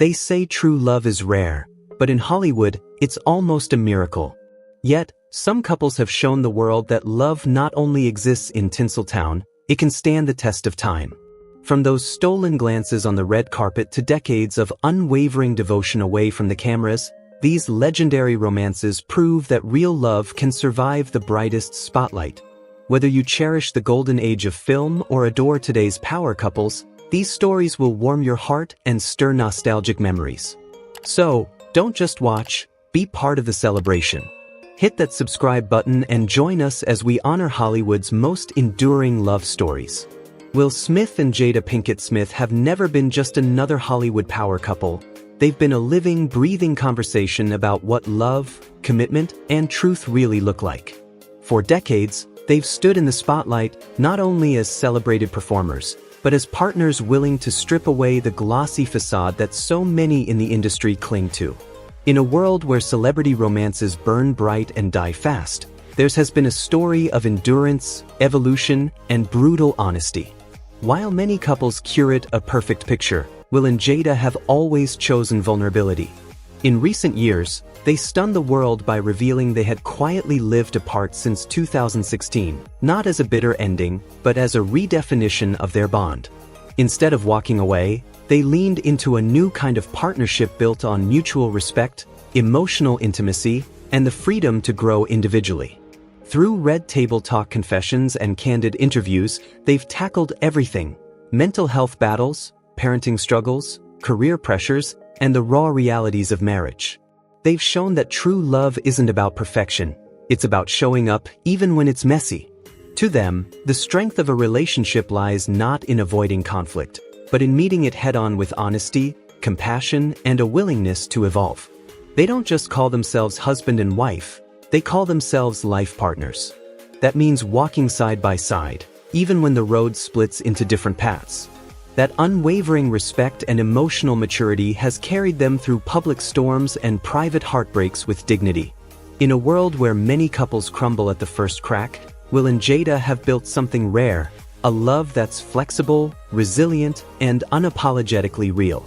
They say true love is rare, but in Hollywood, it's almost a miracle. Yet, some couples have shown the world that love not only exists in Tinseltown, it can stand the test of time. From those stolen glances on the red carpet to decades of unwavering devotion away from the cameras, these legendary romances prove that real love can survive the brightest spotlight. Whether you cherish the golden age of film or adore today's power couples, these stories will warm your heart and stir nostalgic memories. So, don't just watch, be part of the celebration. Hit that subscribe button and join us as we honor Hollywood's most enduring love stories. Will Smith and Jada Pinkett Smith have never been just another Hollywood power couple. They've been a living, breathing conversation about what love, commitment, and truth really look like. For decades, they've stood in the spotlight not only as celebrated performers, but as partners willing to strip away the glossy facade that so many in the industry cling to. In a world where celebrity romances burn bright and die fast, theirs has been a story of endurance, evolution, and brutal honesty. While many couples curate a perfect picture, Will and Jada have always chosen vulnerability. In recent years, they stunned the world by revealing they had quietly lived apart since 2016, not as a bitter ending, but as a redefinition of their bond. Instead of walking away, they leaned into a new kind of partnership built on mutual respect, emotional intimacy, and the freedom to grow individually. Through Red Table Talk confessions and candid interviews, they've tackled everything: mental health battles, parenting struggles, career pressures, and the raw realities of marriage. They've shown that true love isn't about perfection, it's about showing up even when it's messy. To them, the strength of a relationship lies not in avoiding conflict, but in meeting it head-on with honesty, compassion, and a willingness to evolve. They don't just call themselves husband and wife, they call themselves life partners. That means walking side by side, even when the road splits into different paths. That unwavering respect and emotional maturity has carried them through public storms and private heartbreaks with dignity. In a world where many couples crumble at the first crack, Will and Jada have built something rare, a love that's flexible, resilient, and unapologetically real.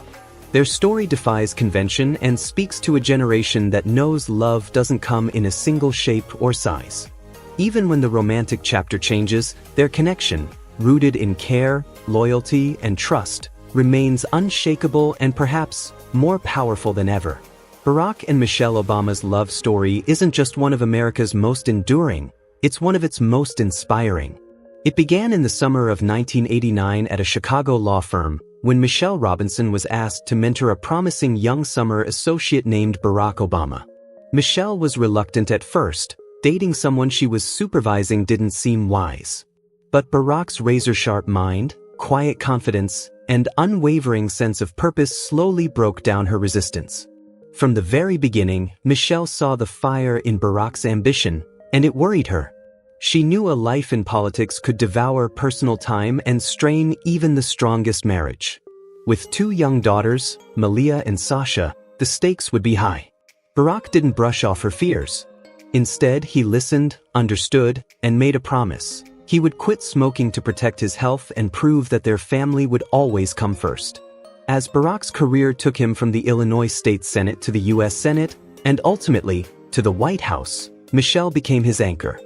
Their story defies convention and speaks to a generation that knows love doesn't come in a single shape or size. Even when the romantic chapter changes, their connection, rooted in care, loyalty, and trust, remains unshakable and perhaps more powerful than ever. Barack and Michelle Obama's love story isn't just one of America's most enduring, it's one of its most inspiring. It began in the summer of 1989 at a Chicago law firm, when Michelle Robinson was asked to mentor a promising young summer associate named Barack Obama. Michelle was reluctant at first, dating someone she was supervising didn't seem wise. But Barack's razor-sharp mind, quiet confidence, and unwavering sense of purpose slowly broke down her resistance. From the very beginning, Michelle saw the fire in Barack's ambition, and it worried her. She knew a life in politics could devour personal time and strain even the strongest marriage. With two young daughters, Malia and Sasha, the stakes would be high. Barack didn't brush off her fears. Instead, he listened, understood, and made a promise. He would quit smoking to protect his health and prove that their family would always come first. As Barack's career took him from the Illinois State Senate to the U.S. Senate, and ultimately, to the White House, Michelle became his anchor.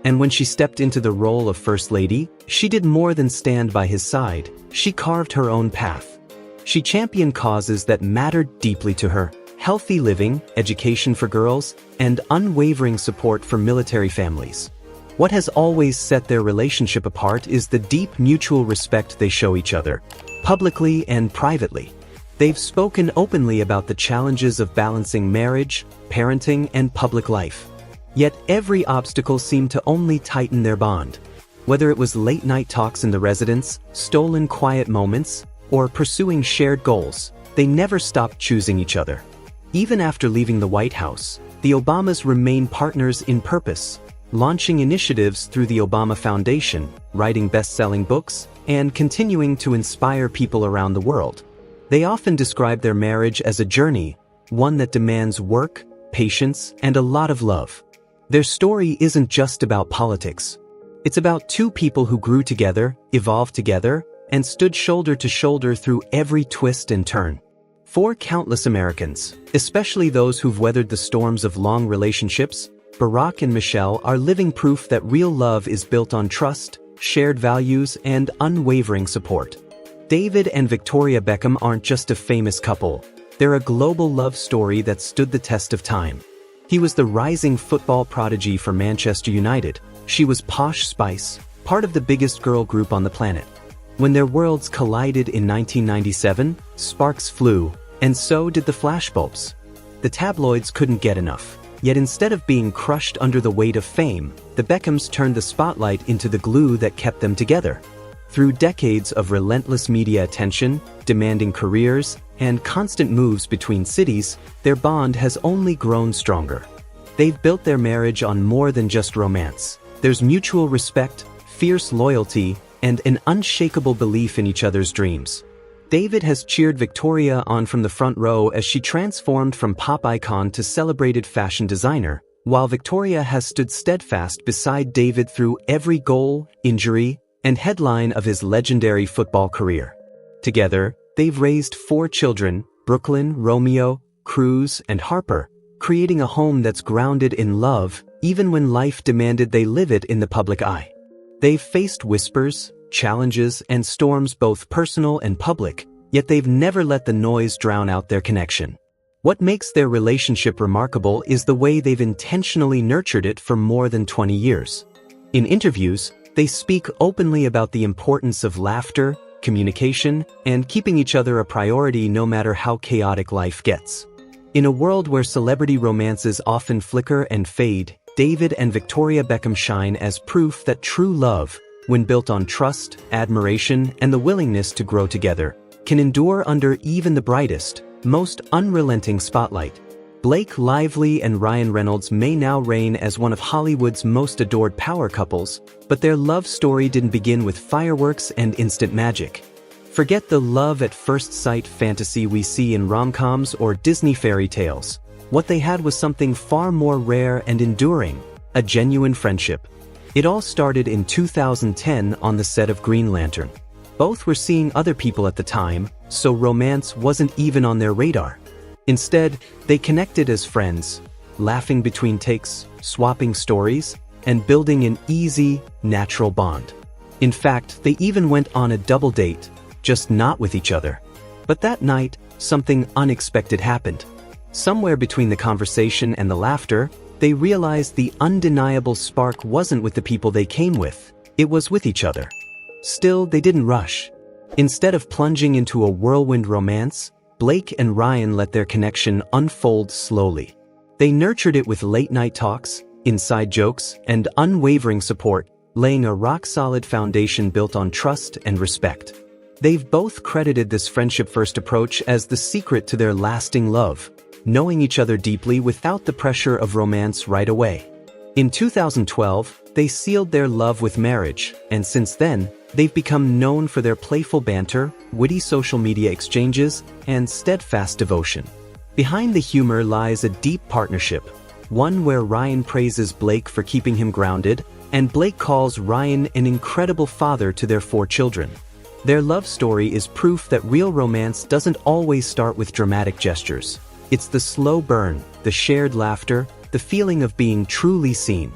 And when she stepped into the role of First Lady, she did more than stand by his side, she carved her own path. She championed causes that mattered deeply to her: healthy living, education for girls, and unwavering support for military families. What has always set their relationship apart is the deep mutual respect they show each other, publicly and privately. They've spoken openly about the challenges of balancing marriage, parenting, and public life. Yet every obstacle seemed to only tighten their bond. Whether it was late-night talks in the residence, stolen quiet moments, or pursuing shared goals, they never stopped choosing each other. Even after leaving the White House, the Obamas remained partners in purpose, launching initiatives through the Obama Foundation, writing best-selling books, and continuing to inspire people around the world. They often describe their marriage as a journey, one that demands work, patience, and a lot of love. Their story isn't just about politics. It's about two people who grew together, evolved together, and stood shoulder to shoulder through every twist and turn. For countless Americans, especially those who've weathered the storms of long relationships, Barack and Michelle are living proof that real love is built on trust, shared values, and unwavering support. David and Victoria Beckham aren't just a famous couple, they're a global love story that stood the test of time. He was the rising football prodigy for Manchester United. She was Posh Spice, part of the biggest girl group on the planet. When their worlds collided in 1997, sparks flew, and so did the flashbulbs. The tabloids couldn't get enough. Yet instead of being crushed under the weight of fame, the Beckhams turned the spotlight into the glue that kept them together. Through decades of relentless media attention, demanding careers, and constant moves between cities, their bond has only grown stronger. They've built their marriage on more than just romance. There's mutual respect, fierce loyalty, and an unshakable belief in each other's dreams. David has cheered Victoria on from the front row as she transformed from pop icon to celebrated fashion designer, while Victoria has stood steadfast beside David through every goal, injury, and headline of his legendary football career. Together, they've raised 4 children, Brooklyn, Romeo, Cruz, and Harper, creating a home that's grounded in love, even when life demanded they live it in the public eye. They've faced whispers, challenges, and storms both personal and public, yet they've never let the noise drown out their connection. What makes their relationship remarkable is the way they've intentionally nurtured it for more than 20 years. In interviews, they speak openly about the importance of laughter, communication, and keeping each other a priority no matter how chaotic life gets. In a world where celebrity romances often flicker and fade, David and Victoria Beckham shine as proof that true love, when built on trust, admiration, and the willingness to grow together, can endure under even the brightest, most unrelenting spotlight. Blake Lively and Ryan Reynolds may now reign as one of Hollywood's most adored power couples, but their love story didn't begin with fireworks and instant magic. Forget the love at first sight fantasy we see in rom-coms or Disney fairy tales. What they had was something far more rare and enduring, a genuine friendship. It all started in 2010 on the set of Green Lantern. Both were seeing other people at the time, so romance wasn't even on their radar. Instead, they connected as friends, laughing between takes, swapping stories, and building an easy, natural bond. In fact, they even went on a double date, just not with each other. But that night, something unexpected happened. Somewhere between the conversation and the laughter, they realized the undeniable spark wasn't with the people they came with, it was with each other. Still, they didn't rush. Instead of plunging into a whirlwind romance, Blake and Ryan let their connection unfold slowly. They nurtured it with late-night talks, inside jokes, and unwavering support, laying a rock-solid foundation built on trust and respect. They've both credited this friendship-first approach as the secret to their lasting love, knowing each other deeply without the pressure of romance right away. In 2012, they sealed their love with marriage, and since then, they've become known for their playful banter, witty social media exchanges, and steadfast devotion. Behind the humor lies a deep partnership, one where Ryan praises Blake for keeping him grounded, and Blake calls Ryan an incredible father to their 4 children. Their love story is proof that real romance doesn't always start with dramatic gestures. It's the slow burn, the shared laughter, the feeling of being truly seen.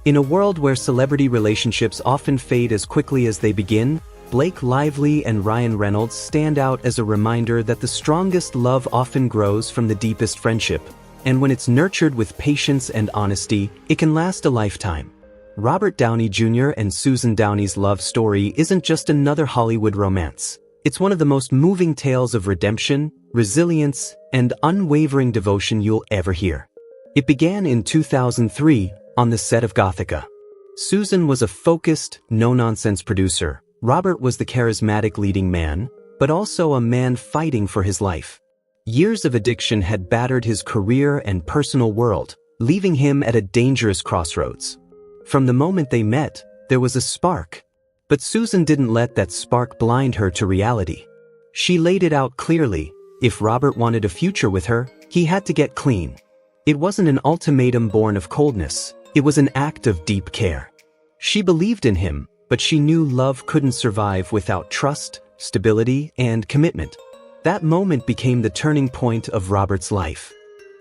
In a world where celebrity relationships often fade as quickly as they begin, Blake Lively and Ryan Reynolds stand out as a reminder that the strongest love often grows from the deepest friendship, and when it's nurtured with patience and honesty, it can last a lifetime. Robert Downey Jr. and Susan Downey's love story isn't just another Hollywood romance. It's one of the most moving tales of redemption, resilience, and unwavering devotion you'll ever hear. It began in 2003 on the set of Gothica. Susan was a focused, no-nonsense producer. Robert was the charismatic leading man, but also a man fighting for his life. Years of addiction had battered his career and personal world, leaving him at a dangerous crossroads. From the moment they met, there was a spark. But Susan didn't let that spark blind her to reality. She laid it out clearly: if Robert wanted a future with her, he had to get clean. It wasn't an ultimatum born of coldness, it was an act of deep care. She believed in him, but she knew love couldn't survive without trust, stability, and commitment. That moment became the turning point of Robert's life.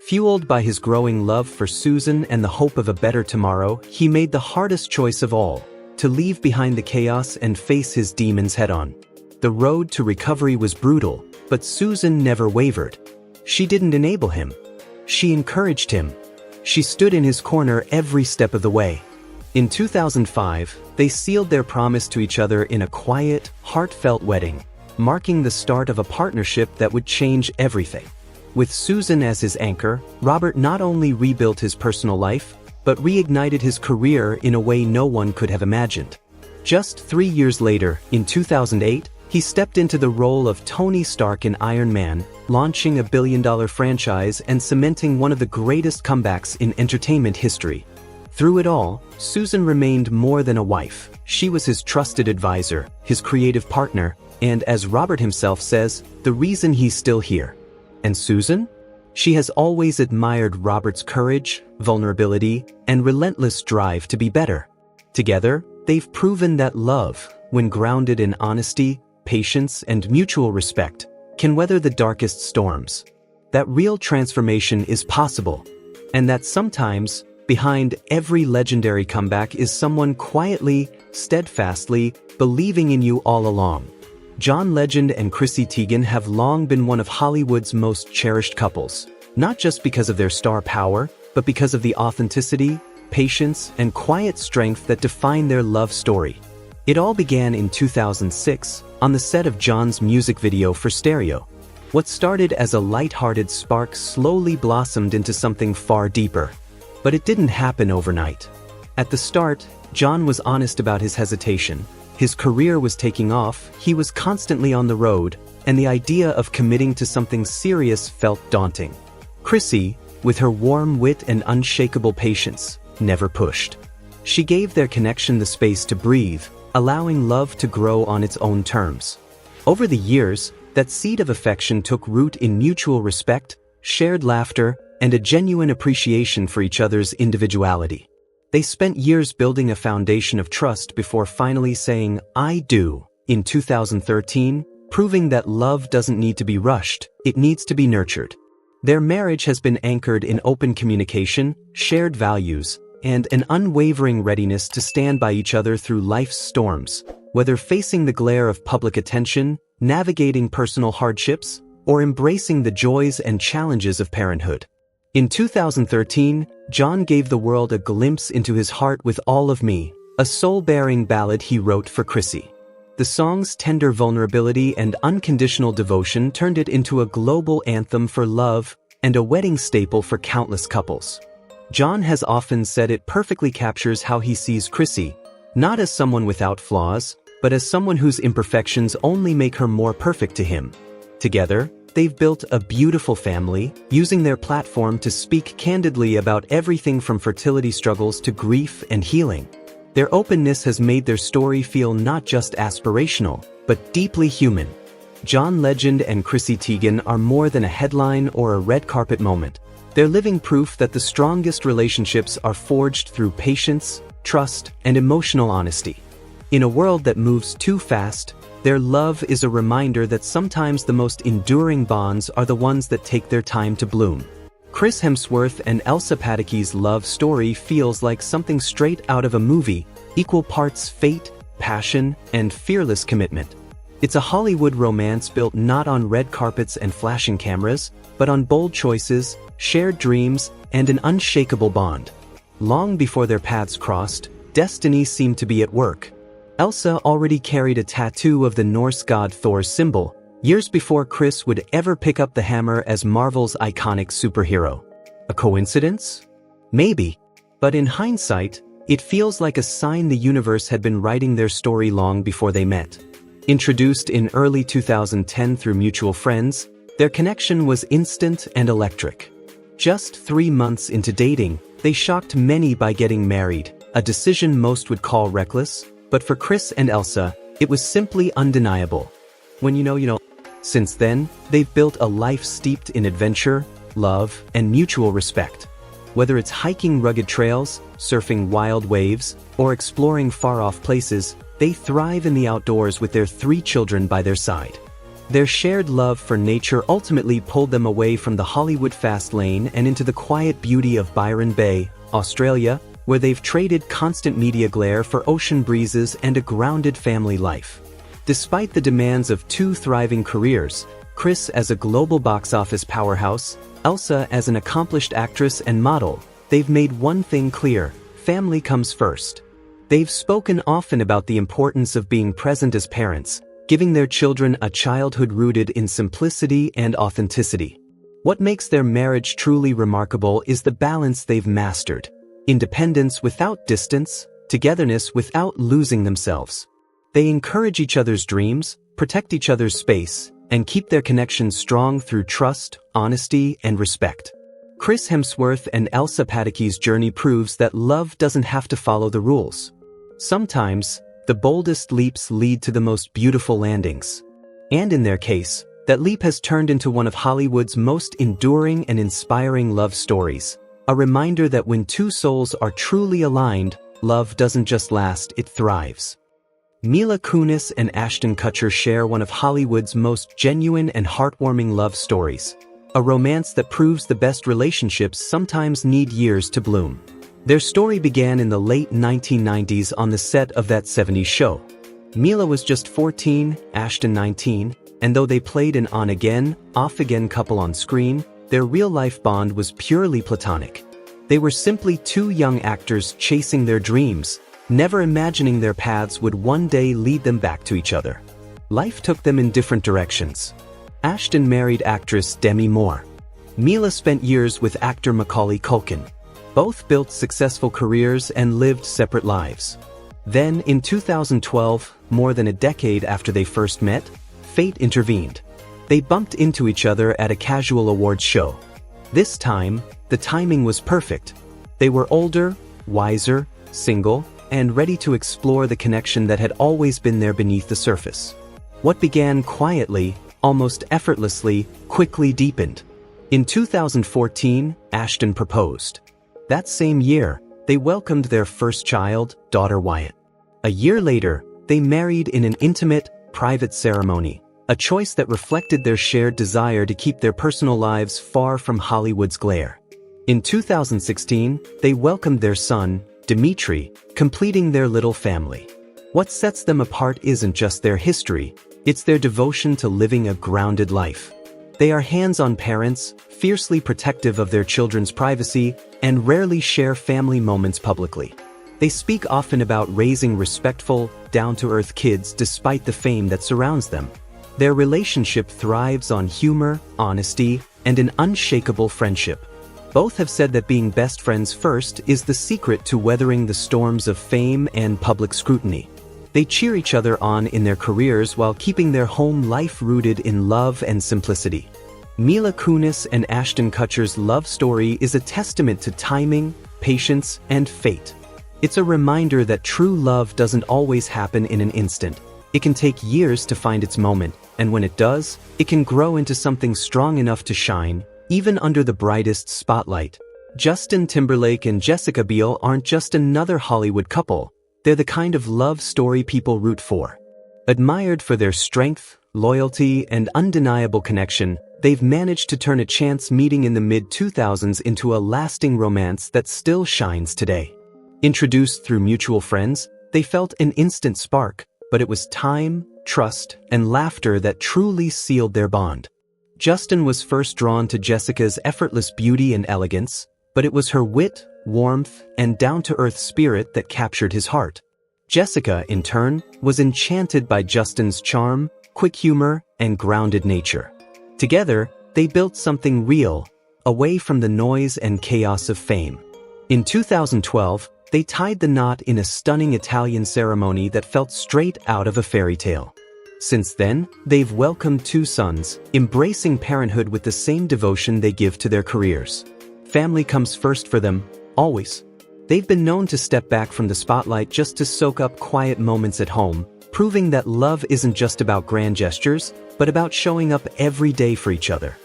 Fueled by his growing love for Susan and the hope of a better tomorrow, he made the hardest choice of all, to leave behind the chaos and face his demons head-on. The road to recovery was brutal, but Susan never wavered. She didn't enable him. She encouraged him. She stood in his corner every step of the way. In 2005, they sealed their promise to each other in a quiet, heartfelt wedding, marking the start of a partnership that would change everything. With Susan as his anchor, Robert not only rebuilt his personal life, but reignited his career in a way no one could have imagined. Just 3 years later, in 2008, he stepped into the role of Tony Stark in Iron Man, launching a billion-dollar franchise and cementing one of the greatest comebacks in entertainment history. Through it all, Susan remained more than a wife. She was his trusted advisor, his creative partner, and as Robert himself says, the reason he's still here. And Susan? She has always admired Robert's courage, vulnerability, and relentless drive to be better. Together, they've proven that love, when grounded in honesty, patience, and mutual respect, can weather the darkest storms. That real transformation is possible, and that sometimes, behind every legendary comeback is someone quietly, steadfastly, believing in you all along. John Legend and Chrissy Teigen have long been one of Hollywood's most cherished couples, not just because of their star power, but because of the authenticity, patience, and quiet strength that define their love story. It all began in 2006, on the set of John's music video for Stereo. What started as a light-hearted spark slowly blossomed into something far deeper. But it didn't happen overnight. At the start, John was honest about his hesitation. His career was taking off, he was constantly on the road, and the idea of committing to something serious felt daunting. Chrissy, with her warm wit and unshakable patience, never pushed. She gave their connection the space to breathe, allowing love to grow on its own terms. Over the years, that seed of affection took root in mutual respect, shared laughter, and a genuine appreciation for each other's individuality. They spent years building a foundation of trust before finally saying, "I do," in 2013, proving that love doesn't need to be rushed, it needs to be nurtured. Their marriage has been anchored in open communication, shared values, and an unwavering readiness to stand by each other through life's storms, whether facing the glare of public attention, navigating personal hardships, or embracing the joys and challenges of parenthood. In 2013, John gave the world a glimpse into his heart with All of Me, a soul-bearing ballad he wrote for Chrissy. The song's tender vulnerability and unconditional devotion turned it into a global anthem for love and a wedding staple for countless couples. John has often said it perfectly captures how he sees Chrissy, not as someone without flaws, but as someone whose imperfections only make her more perfect to him. Together, they've built a beautiful family, using their platform to speak candidly about everything from fertility struggles to grief and healing. Their openness has made their story feel not just aspirational, but deeply human. John Legend and Chrissy Teigen are more than a headline or a red carpet moment. They're living proof that the strongest relationships are forged through patience, trust, and emotional honesty. In a world that moves too fast, their love is a reminder that sometimes the most enduring bonds are the ones that take their time to bloom. Chris Hemsworth and Elsa Pataky's love story feels like something straight out of a movie, equal parts fate, passion, and fearless commitment. It's a Hollywood romance built not on red carpets and flashing cameras, but on bold choices, shared dreams, and an unshakable bond. Long before their paths crossed, destiny seemed to be at work. Elsa already carried a tattoo of the Norse god Thor's symbol, years before Chris would ever pick up the hammer as Marvel's iconic superhero. A coincidence? Maybe. But in hindsight, it feels like a sign the universe had been writing their story long before they met. Introduced in early 2010 through mutual friends, their connection was instant and electric. Just 3 months into dating, they shocked many by getting married, a decision most would call reckless, but for Chris and Elsa, it was simply undeniable. When you know. Since then, they've built a life steeped in adventure, love, and mutual respect. Whether it's hiking rugged trails, surfing wild waves, or exploring far-off places, they thrive in the outdoors with their 3 children by their side. Their shared love for nature ultimately pulled them away from the Hollywood fast lane and into the quiet beauty of Byron Bay, Australia, where they've traded constant media glare for ocean breezes and a grounded family life. Despite the demands of two thriving careers, Chris as a global box office powerhouse, Elsa as an accomplished actress and model, they've made one thing clear: family comes first. They've spoken often about the importance of being present as parents, giving their children a childhood rooted in simplicity and authenticity. What makes their marriage truly remarkable is the balance they've mastered: independence without distance, togetherness without losing themselves. They encourage each other's dreams, protect each other's space, and keep their connection strong through trust, honesty, and respect. Chris Hemsworth and Elsa Pataky's journey proves that love doesn't have to follow the rules. Sometimes, the boldest leaps lead to the most beautiful landings. And in their case, that leap has turned into one of Hollywood's most enduring and inspiring love stories, a reminder that when two souls are truly aligned, love doesn't just last, it thrives. Mila Kunis and Ashton Kutcher share one of Hollywood's most genuine and heartwarming love stories, a romance that proves the best relationships sometimes need years to bloom. Their story began in the late 1990s on the set of That 70s Show. Mila was just 14, Ashton 19, and though they played an on-again, off-again couple on screen, their real-life bond was purely platonic. They were simply two young actors chasing their dreams, never imagining their paths would one day lead them back to each other. Life took them in different directions. Ashton married actress Demi Moore. Mila spent years with actor Macaulay Culkin. Both built successful careers and lived separate lives. Then, in 2012, more than a decade after they first met, fate intervened. They bumped into each other at a casual awards show. This time, the timing was perfect. They were older, wiser, single, and ready to explore the connection that had always been there beneath the surface. What began quietly, almost effortlessly, quickly deepened. In 2014, Ashton proposed. That same year, they welcomed their first child, daughter Wyatt. A year later, they married in an intimate, private ceremony, a choice that reflected their shared desire to keep their personal lives far from Hollywood's glare. In 2016, they welcomed their son, Dimitri, completing their little family. What sets them apart isn't just their history, it's their devotion to living a grounded life. They are hands-on parents, fiercely protective of their children's privacy, and rarely share family moments publicly. They speak often about raising respectful, down-to-earth kids despite the fame that surrounds them. Their relationship thrives on humor, honesty, and an unshakable friendship. Both have said that being best friends first is the secret to weathering the storms of fame and public scrutiny. They cheer each other on in their careers while keeping their home life rooted in love and simplicity. Mila Kunis and Ashton Kutcher's love story is a testament to timing, patience, and fate. It's a reminder that true love doesn't always happen in an instant. It can take years to find its moment, and when it does, it can grow into something strong enough to shine, even under the brightest spotlight. Justin Timberlake and Jessica Biel aren't just another Hollywood couple, they're the kind of love story people root for. Admired for their strength, loyalty, and undeniable connection, they've managed to turn a chance meeting in the mid-2000s into a lasting romance that still shines today. Introduced through mutual friends, they felt an instant spark, but it was time, trust, and laughter that truly sealed their bond. Justin was first drawn to Jessica's effortless beauty and elegance, but it was her wit, warmth, and down-to-earth spirit that captured his heart. Jessica, in turn, was enchanted by Justin's charm, quick humor, and grounded nature. Together, they built something real, away from the noise and chaos of fame. In 2012, they tied the knot in a stunning Italian ceremony that felt straight out of a fairy tale. Since then, they've welcomed two sons, embracing parenthood with the same devotion they give to their careers. Family comes first for them, always. They've been known to step back from the spotlight just to soak up quiet moments at home, proving that love isn't just about grand gestures, but about showing up every day for each other.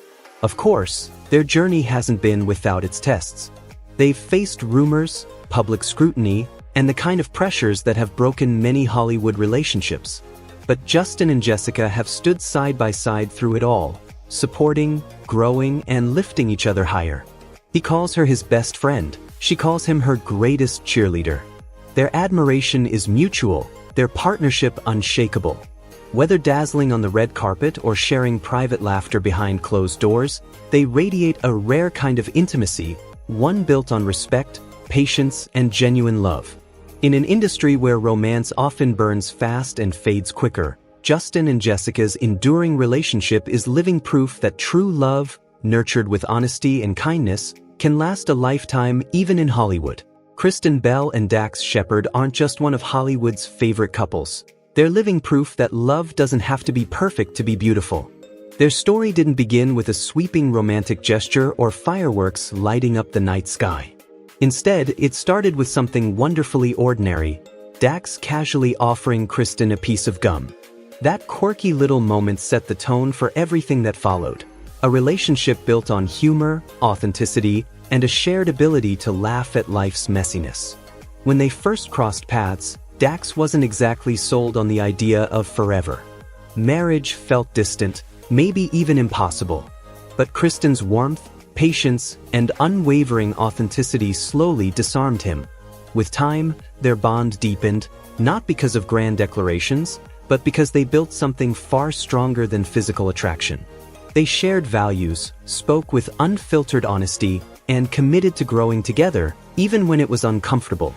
Of course, their journey hasn't been without its tests. They've faced rumors, public scrutiny, and the kind of pressures that have broken many Hollywood relationships. But Justin and Jessica have stood side by side through it all, supporting, growing, and lifting each other higher. He calls her his best friend. She calls him her greatest cheerleader. Their admiration is mutual, their partnership unshakable. Whether dazzling on the red carpet or sharing private laughter behind closed doors, they radiate a rare kind of intimacy, one built on respect, patience, and genuine love. In an industry where romance often burns fast and fades quicker, Justin and Jessica's enduring relationship is living proof that true love, nurtured with honesty and kindness, can last a lifetime even in Hollywood. Kristen Bell and Dax Shepard aren't just one of Hollywood's favorite couples. They're living proof that love doesn't have to be perfect to be beautiful. Their story didn't begin with a sweeping romantic gesture or fireworks lighting up the night sky. Instead, it started with something wonderfully ordinary, Dax casually offering Kristen a piece of gum. That quirky little moment set the tone for everything that followed. A relationship built on humor, authenticity, and a shared ability to laugh at life's messiness. When they first crossed paths, Dax wasn't exactly sold on the idea of forever. Marriage felt distant, maybe even impossible. But Kristen's warmth, patience, and unwavering authenticity slowly disarmed him. With time, their bond deepened, not because of grand declarations, but because they built something far stronger than physical attraction. They shared values, spoke with unfiltered honesty, and committed to growing together, even when it was uncomfortable.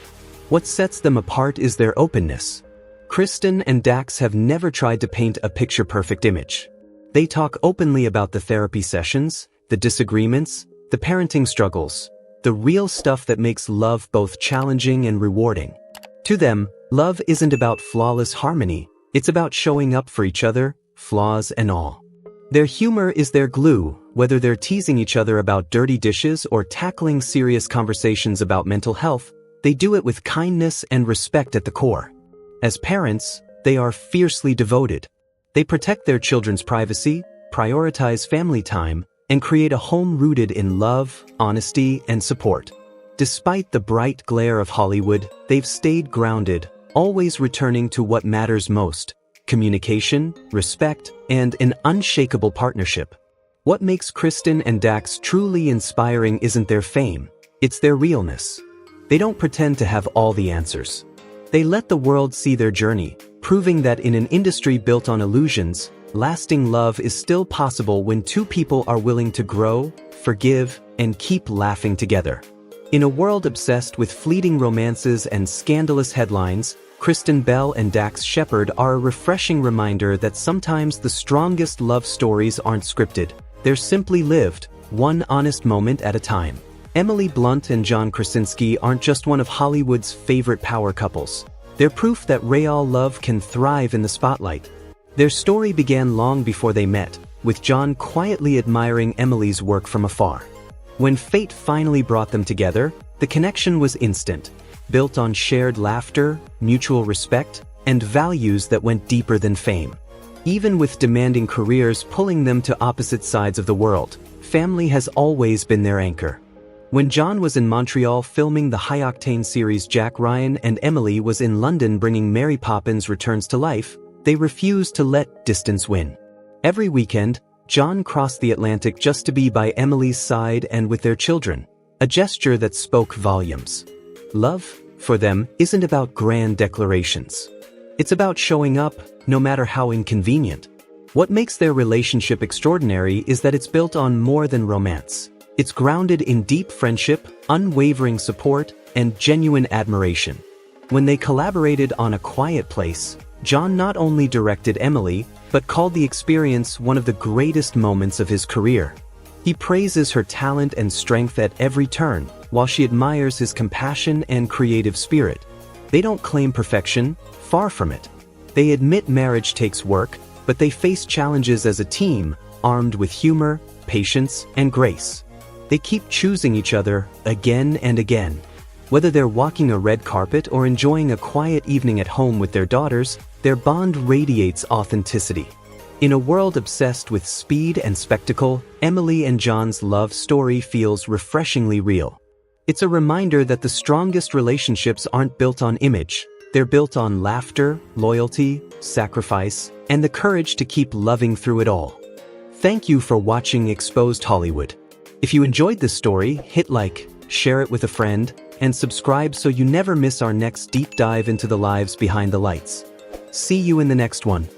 What sets them apart is their openness. Kristen and Dax have never tried to paint a picture-perfect image. They talk openly about the therapy sessions, the disagreements, the parenting struggles, the real stuff that makes love both challenging and rewarding. To them, love isn't about flawless harmony, it's about showing up for each other, flaws and all. Their humor is their glue, whether they're teasing each other about dirty dishes or tackling serious conversations about mental health. They do it with kindness and respect at the core. As parents, they are fiercely devoted. They protect their children's privacy, prioritize family time, and create a home rooted in love, honesty, and support. Despite the bright glare of Hollywood, they've stayed grounded, always returning to what matters most: communication, respect, and an unshakable partnership. What makes Kristen and Dax truly inspiring isn't their fame, it's their realness. They don't pretend to have all the answers. They let the world see their journey, proving that in an industry built on illusions, lasting love is still possible when two people are willing to grow, forgive, and keep laughing together. In a world obsessed with fleeting romances and scandalous headlines, Kristen Bell and Dax Shepard are a refreshing reminder that sometimes the strongest love stories aren't scripted, they're simply lived, one honest moment at a time. Emily Blunt and John Krasinski aren't just one of Hollywood's favorite power couples. They're proof that real love can thrive in the spotlight. Their story began long before they met, with John quietly admiring Emily's work from afar. When fate finally brought them together, the connection was instant, built on shared laughter, mutual respect, and values that went deeper than fame. Even with demanding careers pulling them to opposite sides of the world, family has always been their anchor. When John was in Montreal filming the high-octane series Jack Ryan and Emily was in London bringing Mary Poppins Returns to life, they refused to let distance win. Every weekend, John crossed the Atlantic just to be by Emily's side and with their children, a gesture that spoke volumes. Love, for them, isn't about grand declarations. It's about showing up, no matter how inconvenient. What makes their relationship extraordinary is that it's built on more than romance. It's grounded in deep friendship, unwavering support, and genuine admiration. When they collaborated on A Quiet Place, John not only directed Emily, but called the experience one of the greatest moments of his career. He praises her talent and strength at every turn, while she admires his compassion and creative spirit. They don't claim perfection, far from it. They admit marriage takes work, but they face challenges as a team, armed with humor, patience, and grace. They keep choosing each other again and again. Whether they're walking a red carpet or enjoying a quiet evening at home with their daughters, their bond radiates authenticity. In a world obsessed with speed and spectacle, Emily and John's love story feels refreshingly real. It's a reminder that the strongest relationships aren't built on image, They're built on laughter, loyalty, sacrifice, and the courage to keep loving through it all. Thank you for watching Exposed Hollywood. If you enjoyed this story, hit like, share it with a friend, and subscribe so you never miss our next deep dive into the lives behind the lights. See you in the next one.